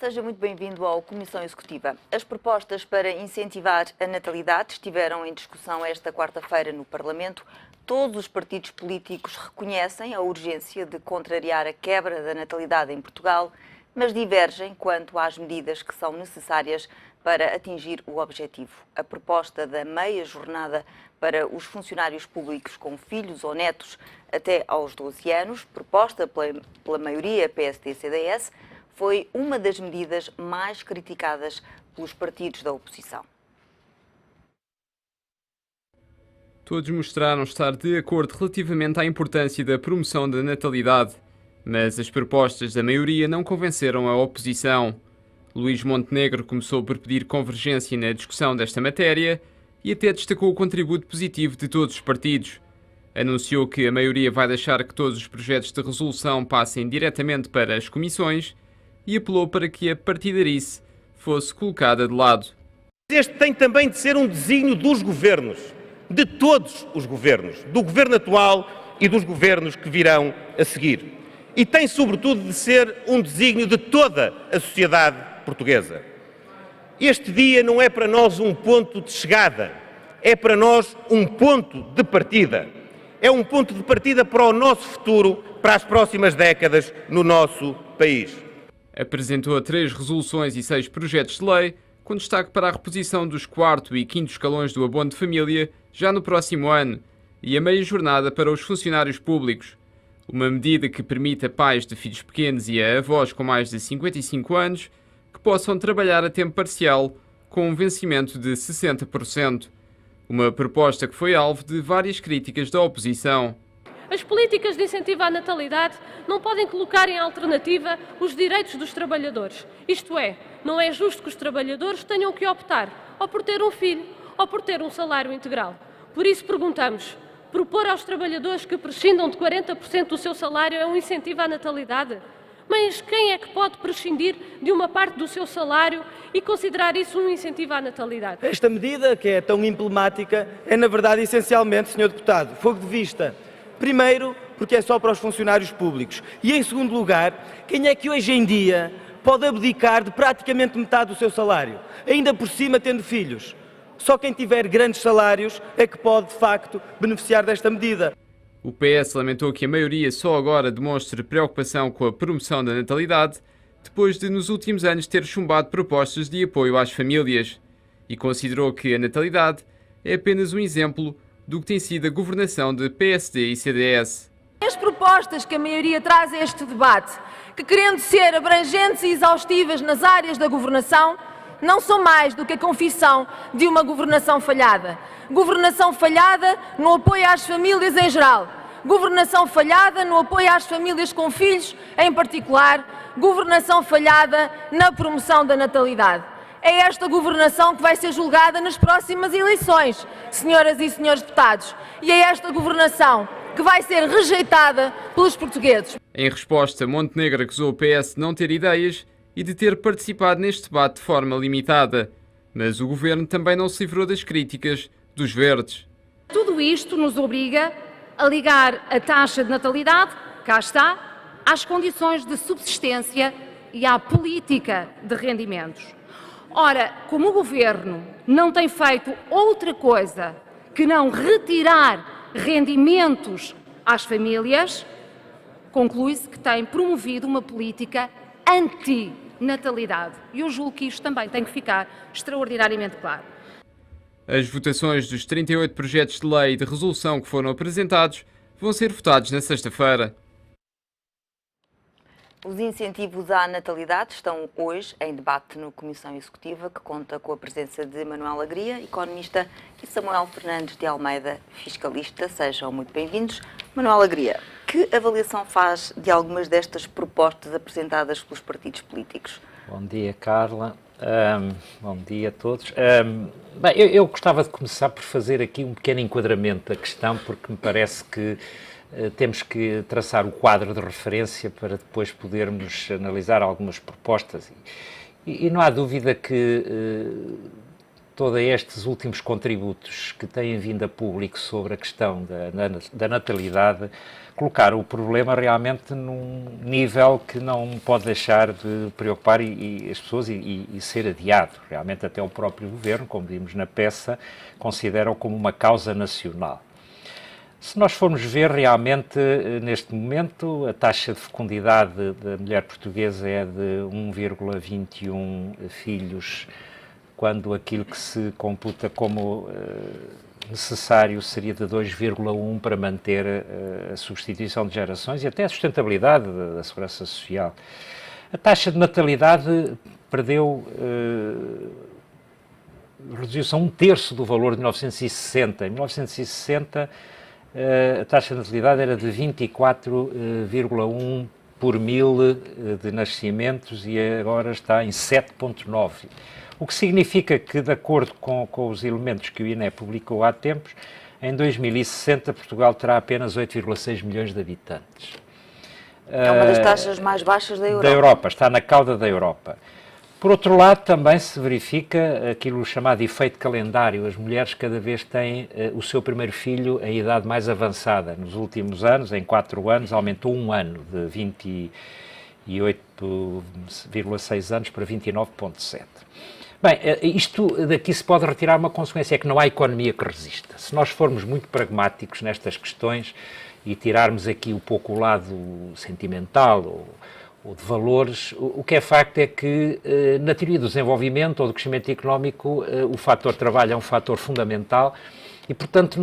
Seja muito bem-vindo ao Comissão Executiva. As propostas para incentivar a natalidade estiveram em discussão esta quarta-feira no Parlamento. Todos os partidos políticos reconhecem a urgência de contrariar a quebra da natalidade em Portugal, mas divergem quanto às medidas que são necessárias para atingir o objetivo. A proposta da meia jornada para os funcionários públicos com filhos ou netos até aos 12 anos, proposta pela maioria PSD-CDS, foi uma das medidas mais criticadas pelos partidos da oposição. Todos mostraram estar de acordo relativamente à importância da promoção da natalidade, mas as propostas da maioria não convenceram a oposição. Luís Montenegro começou por pedir convergência na discussão desta matéria e até destacou o contributo positivo de todos os partidos. Anunciou que a maioria vai deixar que todos os projetos de resolução passem diretamente para as comissões e apelou para que a partidarice fosse colocada de lado. Este tem também de ser um desígnio dos governos, de todos os governos, do governo atual e dos governos que virão a seguir. E tem, sobretudo, de ser um desígnio de toda a sociedade portuguesa. Este dia não é para nós um ponto de chegada, é para nós um ponto de partida. É um ponto de partida para o nosso futuro, para as próximas décadas no nosso país. Apresentou 3 resoluções e 6 projetos de lei, com destaque para a reposição dos 4º e 5º escalões do abono de família já no próximo ano e a meia jornada para os funcionários públicos. Uma medida que permite a pais de filhos pequenos e a avós com mais de 55 anos que possam trabalhar a tempo parcial com um vencimento de 60%. Uma proposta que foi alvo de várias críticas da oposição. As políticas de incentivo à natalidade não podem colocar em alternativa os direitos dos trabalhadores. Isto é, não é justo que os trabalhadores tenham que optar ou por ter um filho ou por ter um salário integral. Por isso perguntamos, propor aos trabalhadores que prescindam de 40% do seu salário é um incentivo à natalidade? Mas quem é que pode prescindir de uma parte do seu salário e considerar isso um incentivo à natalidade? Esta medida, que é tão emblemática, é na verdade essencialmente, Sr. Deputado, fogo de vista. Primeiro, porque é só para os funcionários públicos. E em segundo lugar, quem é que hoje em dia pode abdicar de praticamente metade do seu salário? Ainda por cima tendo filhos. Só quem tiver grandes salários é que pode, de facto, beneficiar desta medida. O PS lamentou que a maioria só agora demonstre preocupação com a promoção da natalidade, depois de nos últimos anos ter chumbado propostas de apoio às famílias, e considerou que a natalidade é apenas um exemplo do que tem sido a governação de PSD e CDS. As propostas que a maioria traz a este debate, que querendo ser abrangentes e exaustivas nas áreas da governação, não são mais do que a confissão de uma governação falhada. Governação falhada no apoio às famílias em geral. Governação falhada no apoio às famílias com filhos em particular. Governação falhada na promoção da natalidade. É esta governação que vai ser julgada nas próximas eleições, senhoras e senhores deputados. E é esta governação que vai ser rejeitada pelos portugueses. Em resposta, Montenegro acusou o PS de não ter ideias e de ter participado neste debate de forma limitada. Mas o governo também não se livrou das críticas dos verdes. Tudo isto nos obriga a ligar a taxa de natalidade, cá está, às condições de subsistência e à política de rendimentos. Ora, como o Governo não tem feito outra coisa que não retirar rendimentos às famílias, conclui-se que tem promovido uma política anti-natalidade. E eu julgo que isto também tem que ficar extraordinariamente claro. As votações dos 38 projetos de lei e de resolução que foram apresentados vão ser votados na sexta-feira. Os incentivos à natalidade estão hoje em debate no Comissão Executiva, que conta com a presença de Manuel Agria, economista, e Samuel Fernandes de Almeida, fiscalista. Sejam muito bem-vindos. Manuel Agria, que avaliação faz de algumas destas propostas apresentadas pelos partidos políticos? Bom dia, Carla. Bom dia a todos. Bem, eu gostava de começar por fazer aqui um pequeno enquadramento da questão, porque me parece que temos que traçar o quadro de referência para depois podermos analisar algumas propostas. E não há dúvida que todos estes últimos contributos que têm vindo a público sobre a questão da natalidade colocaram o problema realmente num nível que não pode deixar de preocupar as pessoas e ser adiado. Realmente até o próprio governo, como vimos na peça, considera-o como uma causa nacional. Se nós formos ver realmente, neste momento, a taxa de fecundidade da mulher portuguesa é de 1,21 filhos, quando aquilo que se computa como necessário seria de 2,1 para manter a substituição de gerações e até a sustentabilidade da segurança social. A taxa de natalidade reduziu-se a 1/3 do valor de 1960. Em 1960, a taxa de natalidade era de 24,1 por mil de nascimentos e agora está em 7,9. O que significa que, de acordo com os elementos que o INE publicou há tempos, em 2060 Portugal terá apenas 8,6 milhões de habitantes. É uma das taxas mais baixas da Europa. Da Europa, está na cauda da Europa. Por outro lado, também se verifica aquilo chamado efeito calendário. As mulheres cada vez têm o seu primeiro filho em idade mais avançada. Nos últimos anos, em 4 anos, aumentou 1 ano, de 28,6 anos para 29,7. Bem, isto daqui se pode retirar uma consequência, é que não há economia que resista. Se nós formos muito pragmáticos nestas questões e tirarmos aqui um pouco o lado sentimental ou de valores, o que é facto é que na teoria do desenvolvimento ou do crescimento económico o fator trabalho é um fator fundamental e, portanto,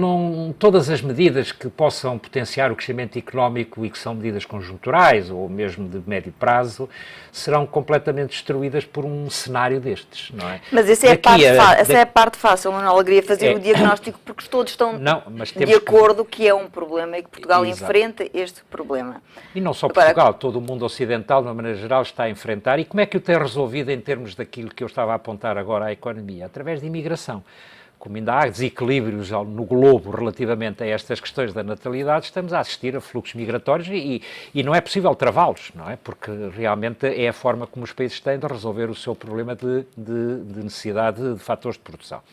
todas as medidas que possam potenciar o crescimento económico e que são medidas conjunturais ou mesmo de médio prazo serão completamente destruídas por um cenário destes, não é? Mas essa é a parte fácil, Manuel Alegria, fazer o diagnóstico, porque todos estão de acordo que é um problema e que Portugal enfrenta este problema. E não só Portugal, todo o mundo ocidental, de uma maneira geral, está a enfrentar. E como é que o tem resolvido em termos daquilo que eu estava a apontar agora à economia? Através de imigração. Como ainda há desequilíbrios no globo relativamente a estas questões da natalidade, estamos a assistir a fluxos migratórios e não é possível travá-los, não é? Porque realmente é a forma como os países têm de resolver o seu problema de necessidade de fatores de produção.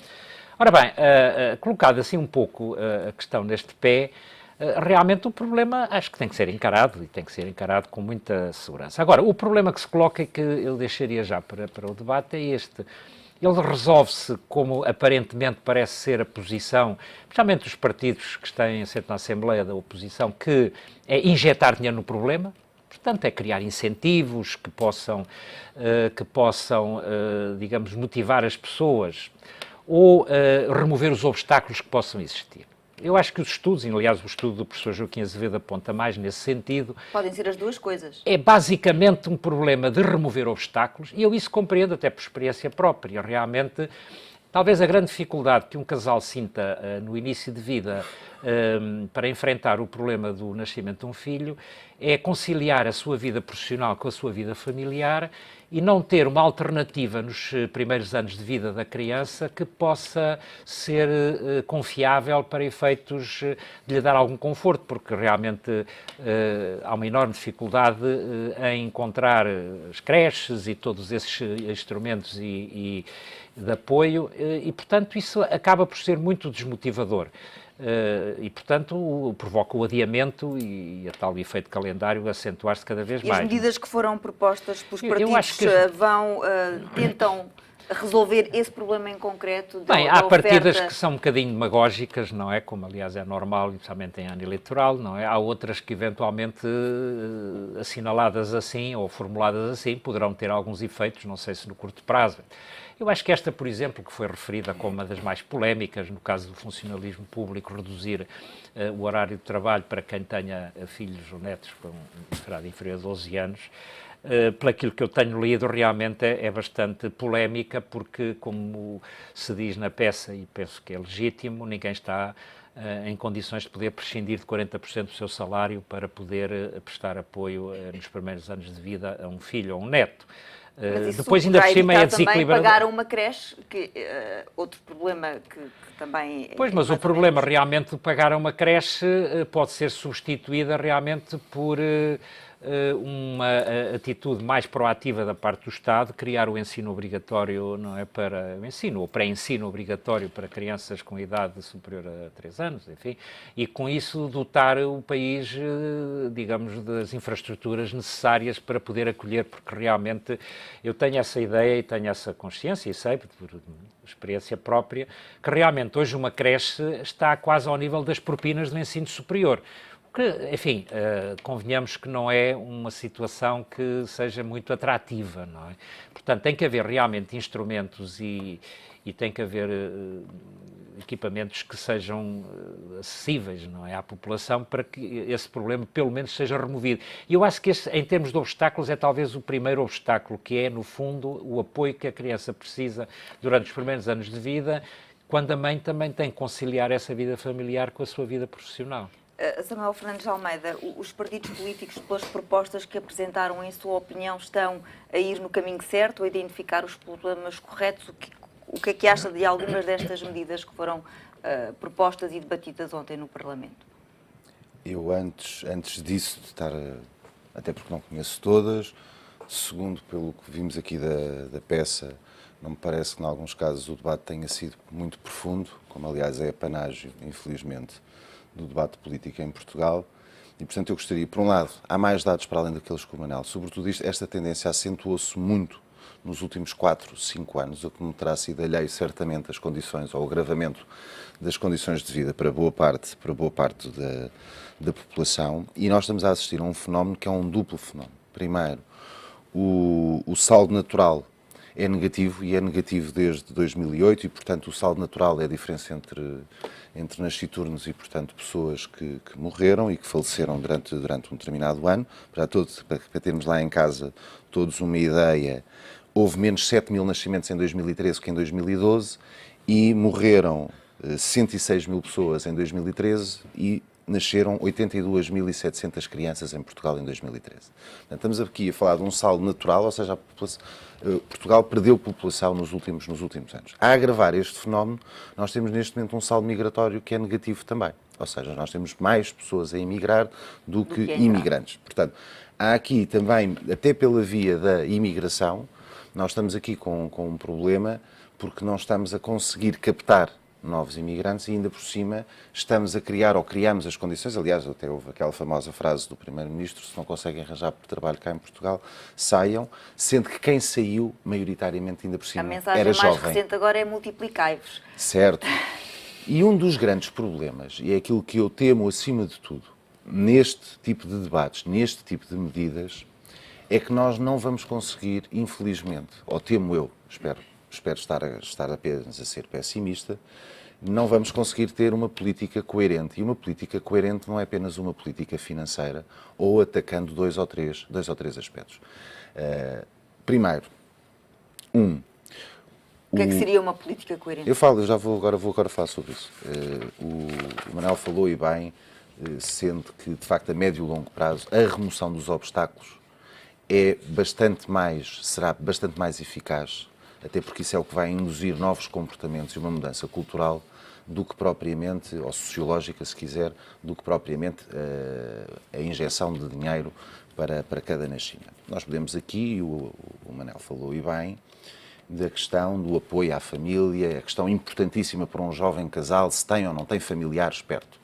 Ora bem, colocado assim um pouco a questão neste pé, realmente o problema acho que tem que ser encarado e tem que ser encarado com muita segurança. Agora, o problema que se coloca e que eu deixaria já para o debate é este. Ele resolve-se como aparentemente parece ser a posição, especialmente dos partidos que têm assento na Assembleia da oposição, que é injetar dinheiro no problema, portanto é criar incentivos que possam digamos, motivar as pessoas ou remover os obstáculos que possam existir. Eu acho que os estudos, e aliás o estudo do professor Joaquim Azevedo aponta mais nesse sentido... Podem ser as duas coisas. É basicamente um problema de remover obstáculos, e eu isso compreendo até por experiência própria. Realmente, talvez a grande dificuldade que um casal sinta no início de vida para enfrentar o problema do nascimento de um filho é conciliar a sua vida profissional com a sua vida familiar e não ter uma alternativa nos primeiros anos de vida da criança que possa ser confiável para efeitos de lhe dar algum conforto, porque realmente há uma enorme dificuldade em encontrar as creches e todos esses instrumentos de apoio e, portanto, isso acaba por ser muito desmotivador. E, portanto, provoca o adiamento e a tal efeito calendário acentuar-se cada vez mais. E as medidas que foram propostas pelos partidos tentam resolver esse problema em concreto? Bem, há partidas que são um bocadinho demagógicas, não é? Como, aliás, é normal, especialmente em ano eleitoral, não é? Há outras que, eventualmente, assinaladas assim ou formuladas assim, poderão ter alguns efeitos, não sei se no curto prazo. Eu acho que esta, por exemplo, que foi referida como uma das mais polémicas, no caso do funcionalismo público, reduzir o horário de trabalho para quem tenha filhos ou netos com um inferior a 12 anos, pelo aquilo que eu tenho lido, realmente é bastante polémica, porque, como se diz na peça, e penso que é legítimo, ninguém está em condições de poder prescindir de 40% do seu salário para poder prestar apoio nos primeiros anos de vida a um filho ou um neto. Mas isso depois ainda por cima é desequilibrado. Também pagar uma creche, que outro problema que também... Pois, mas o problema realmente de pagar uma creche pode ser substituída realmente por uma atitude mais proativa da parte do Estado, criar o ensino obrigatório, não é, para o ensino, ou pré-ensino obrigatório para crianças com idade superior a 3 anos, enfim, e com isso dotar o país, digamos, das infraestruturas necessárias para poder acolher, porque realmente eu tenho essa ideia e tenho essa consciência, e sei, por experiência própria, que realmente hoje uma creche está quase ao nível das propinas do ensino superior. Que, enfim, convenhamos que não é uma situação que seja muito atrativa, não é? Portanto, tem que haver realmente instrumentos e tem que haver equipamentos que sejam acessíveis, não é, à população, para que esse problema pelo menos seja removido. E eu acho que esse, em termos de obstáculos, é talvez o primeiro obstáculo, que é, no fundo, o apoio que a criança precisa durante os primeiros anos de vida, quando a mãe também tem que conciliar essa vida familiar com a sua vida profissional. Samuel Fernandes de Almeida, os partidos políticos, pelas propostas que apresentaram, em sua opinião, estão a ir no caminho certo, a identificar os problemas corretos? O que é que acha de algumas destas medidas que foram propostas e debatidas ontem no Parlamento? Eu, antes disso, de estar, até porque não conheço todas, segundo, pelo que vimos aqui da peça, não me parece que, em alguns casos, o debate tenha sido muito profundo, como, aliás, é apanágio, infelizmente, do debate político em Portugal. E, portanto, eu gostaria, por um lado, há mais dados para além daqueles que o Manel. Sobretudo, esta tendência acentuou-se muito nos últimos 4, 5 anos, o que não terá sido alheio, certamente, às condições, ou ao agravamento das condições de vida para boa parte da população. E nós estamos a assistir a um fenómeno que é um duplo fenómeno. Primeiro, o saldo natural é negativo, e é negativo desde 2008, e, portanto, o saldo natural é a diferença entre nasciturnos e, portanto, pessoas que morreram e que faleceram durante um determinado ano. Para termos lá em casa todos uma ideia, houve menos 7 mil nascimentos em 2013 que em 2012, e morreram 106 mil pessoas em 2013 e nasceram 82.700 crianças em Portugal em 2013. Portanto, estamos aqui a falar de um saldo natural, ou seja, Portugal perdeu população nos últimos anos. A agravar este fenómeno, nós temos neste momento um saldo migratório que é negativo também. Ou seja, nós temos mais pessoas a emigrar do que imigrantes. Portanto, há aqui também, até pela via da imigração, nós estamos aqui com um problema, porque não estamos a conseguir captar novos imigrantes e, ainda por cima, estamos a criar, ou criamos as condições, aliás, até houve aquela famosa frase do Primeiro-Ministro: se não conseguem arranjar trabalho cá em Portugal, saiam, sendo que quem saiu, maioritariamente, ainda por cima, era jovem. A mensagem mais recente agora é multiplicai-vos. Certo. E um dos grandes problemas, e é aquilo que eu temo acima de tudo, neste tipo de debates, neste tipo de medidas, é que nós não vamos conseguir, infelizmente, ou temo eu, espero estar apenas a ser pessimista, não vamos conseguir ter uma política coerente. E uma política coerente não é apenas uma política financeira ou atacando dois ou três aspectos. Primeiro, o que é que seria uma política coerente? Vou agora falar sobre isso. O Manuel falou, e bem, sendo que, de facto, a médio e longo prazo, a remoção dos obstáculos será bastante mais eficaz, até porque isso é o que vai induzir novos comportamentos e uma mudança cultural, do que propriamente, ou sociológica, se quiser, do que propriamente a injeção de dinheiro para cada nascimento. Nós podemos aqui, o Manel falou e bem, da questão do apoio à família, a questão importantíssima para um jovem casal, se tem ou não tem familiares perto.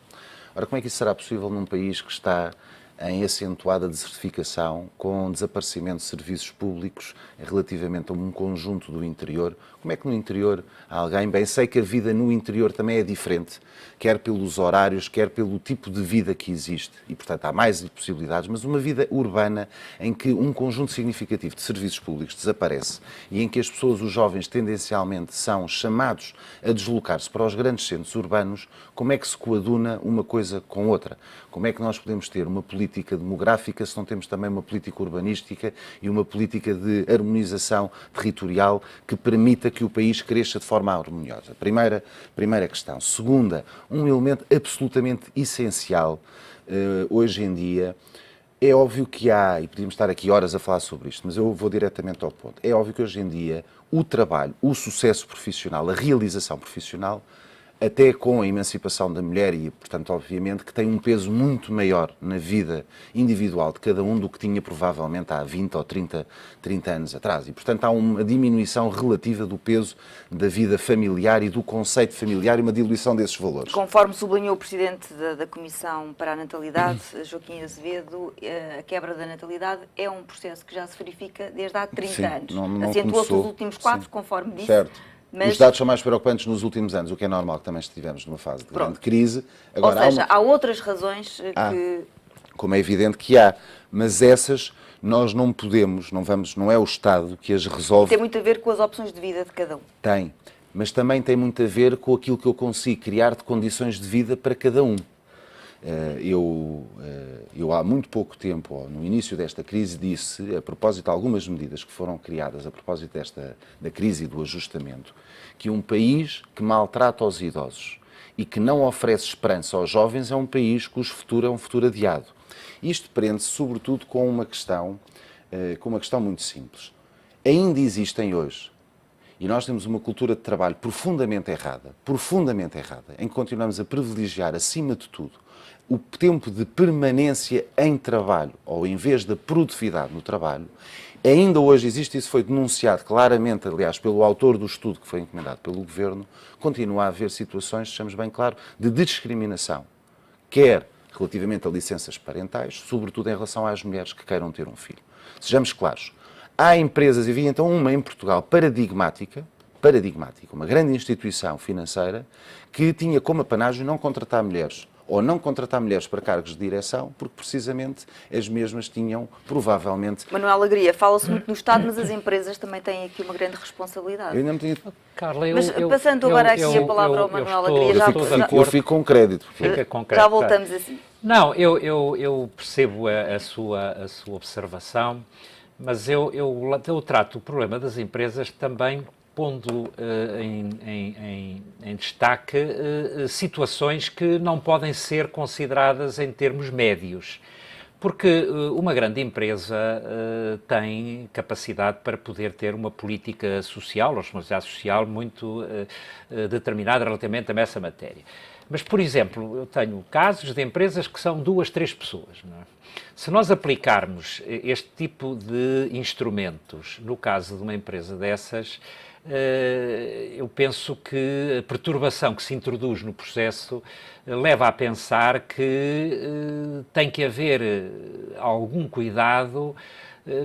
Ora, como é que isso será possível num país que está em acentuada desertificação, com desaparecimento de serviços públicos relativamente a um conjunto do interior? Como é que no interior há alguém... Bem, sei que a vida no interior também é diferente, quer pelos horários, quer pelo tipo de vida que existe, e, portanto, há mais possibilidades, mas uma vida urbana em que um conjunto significativo de serviços públicos desaparece e em que as pessoas, os jovens, tendencialmente são chamados a deslocar-se para os grandes centros urbanos, como é que se coaduna uma coisa com outra? Como é que nós podemos ter uma política demográfica se não temos também uma política urbanística e uma política de harmonização territorial que permita que o país cresça de forma harmoniosa? Primeira questão. Segunda, um elemento absolutamente essencial hoje em dia. É óbvio que há, e podíamos estar aqui horas a falar sobre isto, mas eu vou diretamente ao ponto. É óbvio que hoje em dia o trabalho, o sucesso profissional, a realização profissional até com a emancipação da mulher e, portanto, obviamente, que tem um peso muito maior na vida individual de cada um do que tinha provavelmente há 20 ou 30 anos atrás. E, portanto, há uma diminuição relativa do peso da vida familiar e do conceito familiar e uma diluição desses valores. Conforme sublinhou o Presidente da Comissão para a Natalidade, Joaquim Azevedo, a quebra da natalidade é um processo que já se verifica desde há 30 anos. Acentuou-se nos últimos 4, conforme disse. Certo. Mas... Os dados são mais preocupantes nos últimos anos, o que é normal que também estivemos numa fase de grande crise. Agora, ou seja, há outras razões que... Como é evidente que há, mas essas nós não podemos, não é o Estado que as resolve. Tem muito a ver com as opções de vida de cada um. Tem, mas também tem muito a ver com aquilo que eu consigo criar de condições de vida para cada um. Eu há muito pouco tempo, no início desta crise, disse, a propósito de algumas medidas que foram criadas a propósito da crise e do ajustamento, que um país que maltrata os idosos e que não oferece esperança aos jovens é um país cujo futuro é um futuro adiado. Isto prende-se sobretudo com uma questão muito simples. Ainda existem hoje, e nós temos uma cultura de trabalho profundamente errada, em que continuamos a privilegiar, acima de tudo, o tempo de permanência em trabalho, ou em vez da produtividade no trabalho. Ainda hoje existe, isso foi denunciado claramente, aliás, pelo autor do estudo que foi encomendado pelo Governo, continua a haver situações, sejamos bem claros, de discriminação, quer relativamente a licenças parentais, sobretudo em relação às mulheres que queiram ter um filho. Sejamos claros, há empresas, e havia então uma em Portugal paradigmática, uma grande instituição financeira, que tinha como apanágio não contratar mulheres, ou não contratar mulheres para cargos de direção, porque precisamente as mesmas tinham, provavelmente... Manuel Alegria, fala-se muito no Estado, mas as empresas também têm aqui uma grande responsabilidade. Eu ainda me tinha... Carla, mas passando agora aqui a palavra ao Manuel Alegria, eu fico com crédito. Já voltamos assim. Não, eu percebo a sua observação, mas eu trato o problema das empresas também pondo em destaque situações que não podem ser consideradas em termos médios. Porque uma grande empresa tem capacidade para poder ter uma política social, ou responsabilidade social muito determinada relativamente a essa matéria. Mas, por exemplo, eu tenho casos de empresas que são 2, 3 pessoas, não é? Se nós aplicarmos este tipo de instrumentos, no caso de uma empresa dessas, eu penso que a perturbação que se introduz no processo leva a pensar que tem que haver algum cuidado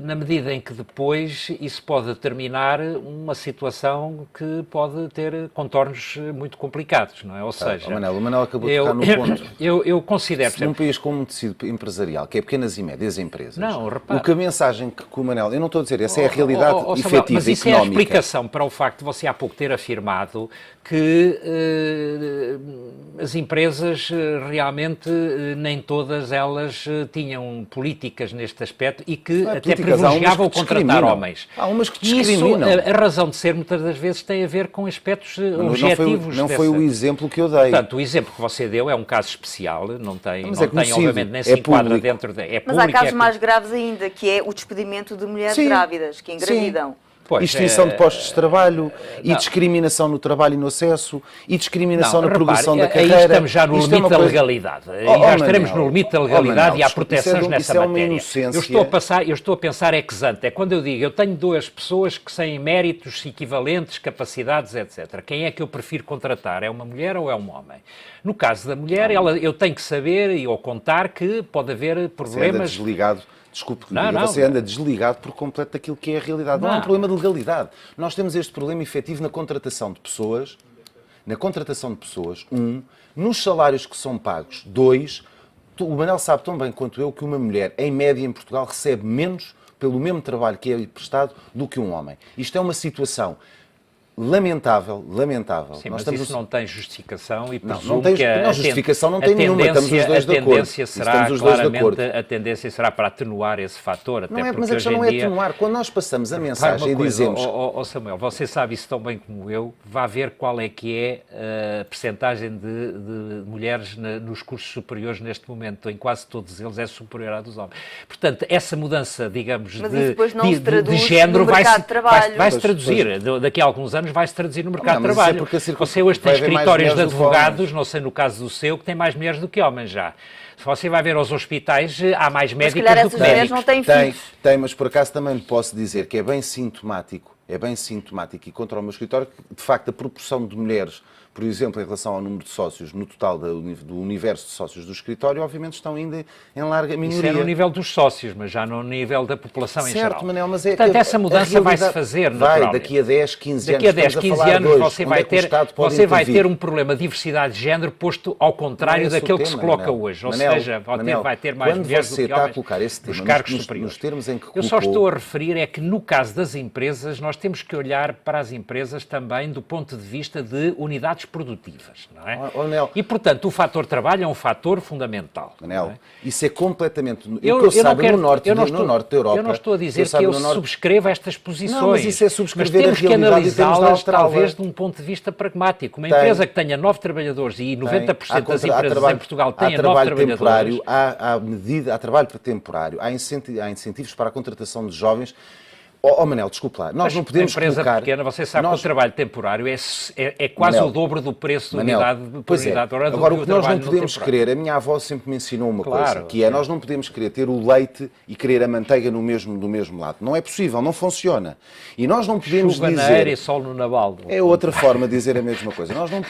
na medida em que depois isso pode determinar uma situação que pode ter contornos muito complicados, não é? Ou seja... O Manel acabou de tocar no ponto. Eu considero... Num país como um tecido empresarial, que é pequenas e médias empresas, não, repara, o que a mensagem que o Manel... Eu não estou a dizer, essa é a realidade efetiva e económica. Mas isso é a explicação para o facto de você há pouco ter afirmado que as empresas realmente nem todas elas tinham políticas neste aspecto e que até privilegiavam contratar homens. Há umas que discriminam. Isso, a razão de ser muitas das vezes tem a ver com aspectos objetivos. Não foi o exemplo que eu dei. Portanto, o exemplo que você deu é um caso especial, não tem obviamente, nem se enquadra dentro da... Mas há casos mais graves ainda, que é o despedimento de mulheres grávidas, que engravidam. Extinção de postos de trabalho e discriminação no trabalho e no acesso e discriminação na progressão da carreira. Aí estamos já no limite da legalidade. Já estaremos no limite da legalidade e há proteções nessa matéria. Eu estou a pensar ex ante. É quando eu digo, eu tenho 2 pessoas que têm méritos equivalentes, capacidades, etc. Quem é que eu prefiro contratar? É uma mulher ou é um homem? No caso da mulher, eu tenho que saber ou contar que pode haver problemas... Desculpe, você anda desligado por completo daquilo que é a realidade. Não é um problema de legalidade. Nós temos este problema efetivo na contratação de pessoas, nos salários que são pagos, 2, o Manel sabe tão bem quanto eu que uma mulher, em média em Portugal, recebe menos pelo mesmo trabalho que é prestado do que um homem. Isto é uma situação lamentável. Sim, mas isso não tem justificação e presumo que justificação não tem nenhuma, estamos os dois de acordo. A tendência será para atenuar esse fator, até porque mas a questão não é atenuar. Quando nós passamos a mensagem e dizemos... Samuel, você sabe isso tão bem como eu, vá ver qual é que é a percentagem de mulheres nos cursos superiores neste momento, em quase todos eles é superior à dos homens. Portanto, essa mudança, digamos, de género vai-se traduzir. Daqui a alguns anos anos vai se traduzir no mercado de mas trabalho. Você hoje tem vai haver mais escritórios de mulheres do que advogados, homens. não sei no caso do seu, que tem mais mulheres do que homens já. Se você vai ver aos hospitais, há mais Mas se médicas calhar do que essas mulheres médicos. não têm Tem, filhos. tem, mas por acaso também lhe posso dizer que é bem sintomático e contra o meu escritório, que de facto a proporção de mulheres, por exemplo, em relação ao número de sócios, no total do universo de sócios do escritório, obviamente estão ainda em larga minoria. Isso é no nível dos sócios, mas já no nível da população em geral. Certo, Manel, mas é Portanto, que essa mudança vai-se fazer, naturalmente. Daqui a 10, 15 Daqui a anos. 10, 15 anos você vai ter um problema de diversidade de género posto ao contrário daquele que se coloca hoje. Ou seja, vai ter mais mulheres do que homens. Quando você está a colocar esse tema nos cargos nos superiores. termos em que Eu só estou a referir é que no caso das empresas nós temos que olhar para as empresas também do ponto de vista de unidades produtivas, não é? Manel, E portanto o fator trabalho é um fator fundamental. Manel, não é? isso é completamente... Eu no norte da Europa... Eu não estou a dizer que eu subscrevo estas posições. Não, mas isso é subscrever temos a que realidade e temos de analisá-las alterá-la. talvez de um ponto de vista pragmático. Uma empresa que tenha 9 trabalhadores e 90% das empresas em Portugal tenha 9 trabalhadores... Há trabalho temporário, há incentivos para a contratação de jovens. Manel, desculpa lá, nós não podemos empresa colocar... pequena, você sabe que o trabalho temporário é quase Manel, o dobro do preço da Manel, unidade por pois unidade. Agora, o que nós não podemos querer, a minha avó sempre me ensinou uma coisa, que é, nós não podemos querer ter o leite e querer a manteiga do mesmo lado. Não é possível, não funciona. E nós não podemos Chuva dizer... na era e sol no nabaldo. É outra forma de dizer a mesma coisa. Nós não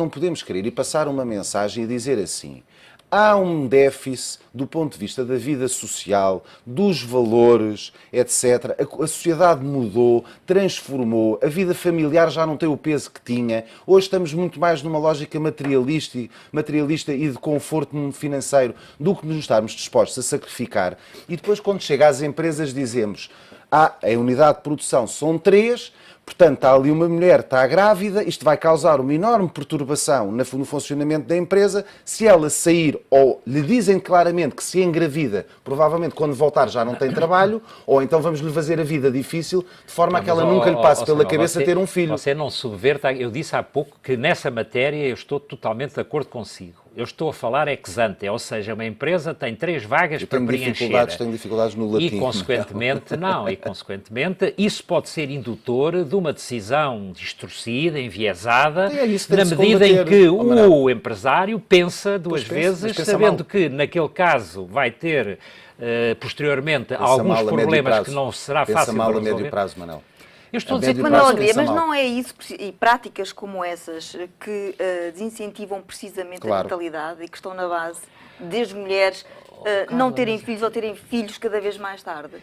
podemos querer e passar uma mensagem e dizer assim: há um déficit do ponto de vista da vida social, dos valores, etc. A sociedade mudou, transformou, a vida familiar já não tem o peso que tinha. Hoje estamos muito mais numa lógica materialista e de conforto financeiro do que nos estarmos dispostos a sacrificar. E depois, quando chega às empresas, dizemos: a unidade de produção são 3, portanto, há ali uma mulher que está grávida, isto vai causar uma enorme perturbação no funcionamento da empresa. Se ela sair, ou lhe dizem claramente que se engravida, provavelmente quando voltar já não tem trabalho, ou então vamos-lhe fazer a vida difícil, de forma a que ela nunca lhe passe pela cabeça ter um filho. Você não subverta, eu disse há pouco que nessa matéria eu estou totalmente de acordo consigo. Eu estou a falar ex ante, ou seja, uma empresa tem 3 vagas para preencher. Tenho dificuldades no latim. E, consequentemente, isso pode ser indutor de uma decisão distorcida, enviesada, na medida em que o empresário pensa duas vezes, sabendo que, naquele caso, vai ter, posteriormente, alguns problemas que não será fácil de resolver. A médio prazo, Manel. Eu estou a dizer que mas não é isso, e práticas como essas que desincentivam precisamente a natalidade e que estão na base das mulheres não terem filhos ou terem filhos cada vez mais tarde?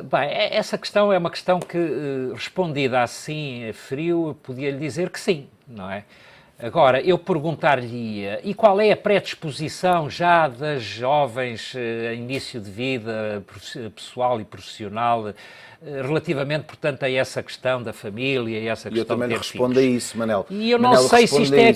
Bem, essa questão é uma questão que, respondida assim, frio, eu podia lhe dizer que sim, não é? Agora, eu perguntar-lhe, e qual é a predisposição já das jovens a início de vida pessoal e profissional, relativamente, portanto, a essa questão da família e essa questão de ter filhos? Eu também respondo a isso, Manel. E eu não sei se isto é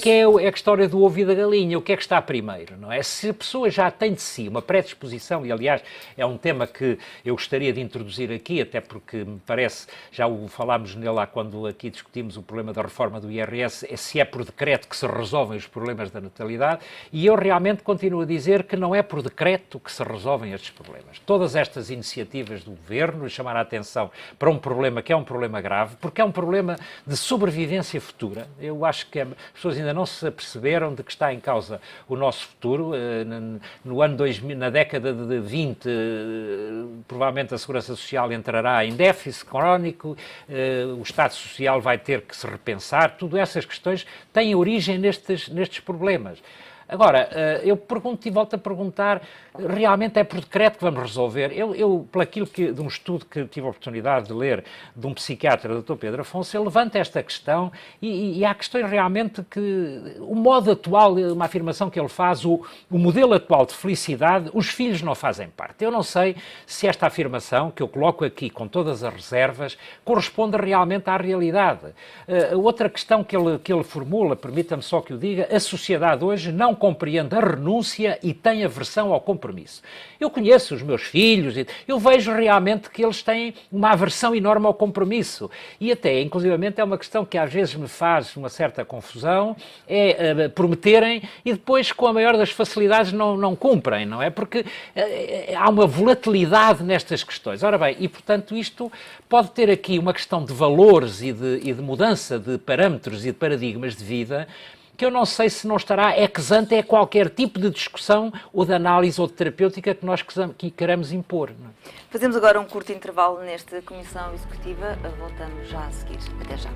a história do ovo e da galinha, o que é que está primeiro, não é? Se a pessoa já tem de si uma predisposição, e aliás é um tema que eu gostaria de introduzir aqui, até porque me parece, já falámos nele lá quando aqui discutimos o problema da reforma do IRS, se é por decreto que se resolvem os problemas da natalidade, e eu realmente continuo a dizer que não é por decreto que se resolvem estes problemas. Todas estas iniciativas do Governo, chamar a atenção para um problema que é um problema grave, porque é um problema de sobrevivência futura. Eu acho que as pessoas ainda não se aperceberam de que está em causa o nosso futuro. No ano 2000, na década de 20, provavelmente a Segurança Social entrará em déficit crónico, o Estado Social vai ter que se repensar. Todas essas questões têm origem nestes problemas. Agora, eu pergunto e volto a perguntar, realmente é por decreto que vamos resolver? Eu de um estudo que tive a oportunidade de ler, de um psiquiatra, Dr. Pedro Afonso, ele levanta esta questão e há questões realmente que, o modo atual, uma afirmação que ele faz, o modelo atual de felicidade, os filhos não fazem parte. Eu não sei se esta afirmação, que eu coloco aqui com todas as reservas, corresponde realmente à realidade. Outra questão que ele formula, permita-me só que o diga, a sociedade hoje não compreende a renúncia e tem aversão ao compromisso. Eu conheço os meus filhos, eu vejo realmente que eles têm uma aversão enorme ao compromisso. E até, inclusivamente, é uma questão que às vezes me faz uma certa confusão, é prometerem e depois, com a maior das facilidades, não cumprem, não é? Porque há uma volatilidade nestas questões. Ora bem, e portanto isto pode ter aqui uma questão de valores e de mudança de parâmetros e de paradigmas de vida, que eu não sei se não estará ex ante a qualquer tipo de discussão ou de análise ou de terapêutica que nós queremos impor. Não é? Fazemos agora um curto intervalo nesta Comissão Executiva. Voltamos já a seguir. Até já.